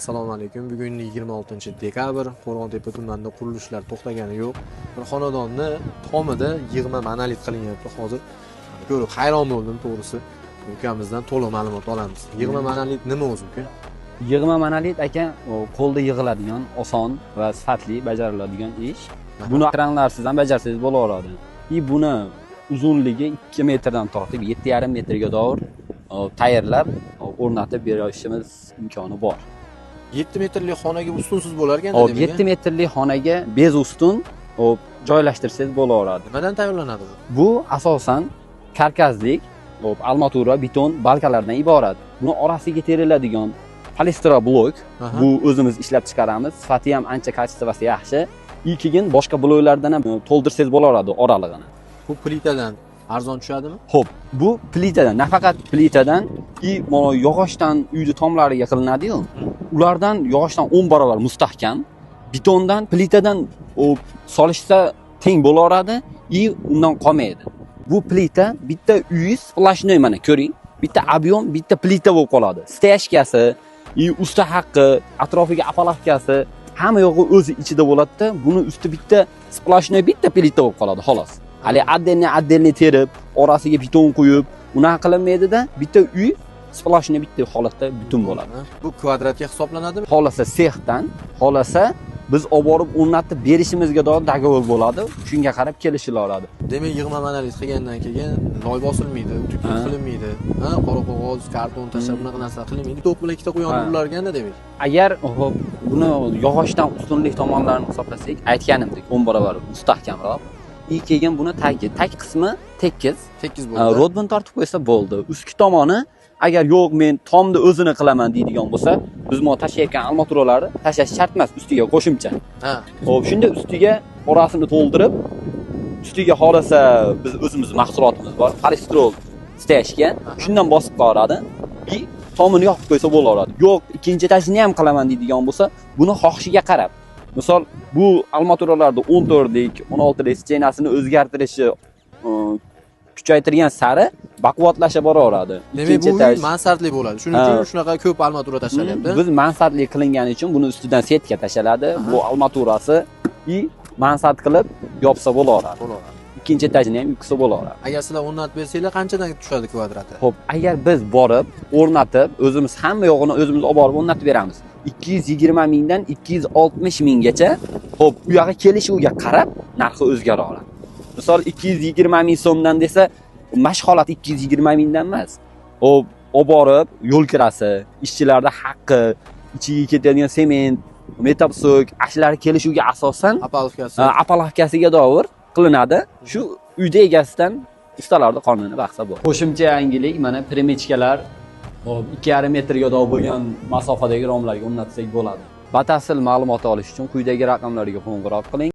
Assalomu alaykum. Bugun 26-dekabr. Qo'rg'ontepa tumanida qurilishlar to'xtagani yo'q. Bir xonadonni tomida yig'ma monolit qilinyapti hozir. Ko'rib hayron bo'ldim to'g'risi. Ukamizdan to'liq ma'lumot olamiz. Yig'ma monolit nima o'zi uka? Yig'ma monolit aka qo'lda yig'iladigan, oson va sifatli bajariladigan ish. Buni kranlarsiz ham bajarsangiz bo'laveradi. Buni uzunligi 2 metrdan tortib 7,5 metrga do'g'ir tayyorlab o'rnatib berishimiz imkoni bor. 7 metrli xonaga ustunsiz bo'lar ekan demak. 7 metrli xonaga bez ustun joylashtirsangiz bo'laveradi. Nimadan tayyorlanadi bu? Bu asosan karkaslik, armatura, beton balkalardan iborat. Buni orasiga teriladigan polistiroblok, bu o'zimiz ishlab chiqaramiz. Sifati ham ancha kачествоsi yaxshi. Keyin boshqa bloklardan ham to'ldirsangiz bo'laveradi oralig'ini. Bu plitadan arzon tushadimi? Xo'p, bu plitadan, nafaqat plitadan, mana yog'ochdan uyni tomlariga qilinadi-yu. Ulardan yog'ochdan 10 barobar mustahkam, betondan, plitadan solishsa teng bo'laveradi, undan qolmaydi. Bu plita bitta uy splashnoy mana ko'ring. Bitta ob'yom, bitta plita bo'lib qoladi. Steyashkasi, usta haqqi, atrofiga apalavkasi, hamma yog'i o'zi ichida bo'ladi-da, buni usti bitta splashnoy bitta plita bo'lib qoladi, xolos. Hali addelni terib, orasiga beton qo'yib, unaqa qilinmaydi-da, bitta uy splashnoy bitta holatda butun bo'ladi. Bu kvadratga hisoblanadimi? Xolasa sexdan, xolasa biz olib borib o'rnatib berishimizga doir dogovor bo'ladi. Shunga qarab kelishiladi. Demak, yig'ma monolit qilgandan keyin loy bosilmaydi, tuklik qilinmaydi. Qora qog'oz, karton tashlab bunaqa narsa qilinmaydi. To'p bilan ikkita qo'yib ularganda demak. Agar buni yog'ochdan ustunlik tomonlarini hisoblasak, aytganimdek 10 barobar mustahkamroq. Keyin buni tag qismi tekis bo'ldi. rodbin tortib qo'ysa bo'ldi. Ustki tomoni agar yo'q men tomni o'zini qilaman deydigan bo'lsa, biz mo tashlayotgan armaturalarni tashlash shart emas, ustiga qo'shimcha. Xo'p, shunda ustiga orasini to'ldirib, ustiga xolasa biz o'zimiz mahsulotimiz bor, polistirol steyashka, shundan bosib qo'yadi. Tomini yoqib qo'ysa bo'laveradi. Yo'q, ikkinchi etajini ham qilaman deydigan bo'lsa, buni xohishiga qarab. Misol, bu armaturalarda 14lik, 16lik stенасini o'zgartirishi kuchaytirgan sari baquvvatlasha boraveradi. Demak, bu mansardli bo'ladi. Shuning uchun shunaqa ko'p armatura tashlalyapti. Biz mansardli qilingani uchun buni ustidan setka tashaladi. Bu armaturasi mansard qilib yopsa bo'laveradi. Ikkinchi etajini ham yuksa bo'laveradi. Agar sizlar o'rnatib bersanglar, qanchadan tushadi kvadrati? Xo'p, agar biz borib, o'rnatib, o'zimiz hamma yo'g'ini o'zimiz olib borib o'rnatib beramiz. 220 mingdan 260 minggacha, xo'p, u yoqqa kelishuvga qarab narxi o'zgaraveradi. Misol 220 ming so'mdan desa, mashg'ulot 220 mingdan emas. Xo'p, olib borib, yo'l kirasi, ishchilarda haqqi, ichiga ketadigan sement, metapsok, ashlar kelishuvga asosan apalavkasiga doir qilinadi. Shu uyda egasidan ustalarning qonuni bahsa bor. Qo'shimcha yangilik mana primechkalar 2,5 metrga do'q bo'lgan masofadagi romlarga o'rnatsak bo'ladi. Batafsil ma'lumot olish uchun quyidagi raqamlarga qo'ng'iroq qiling.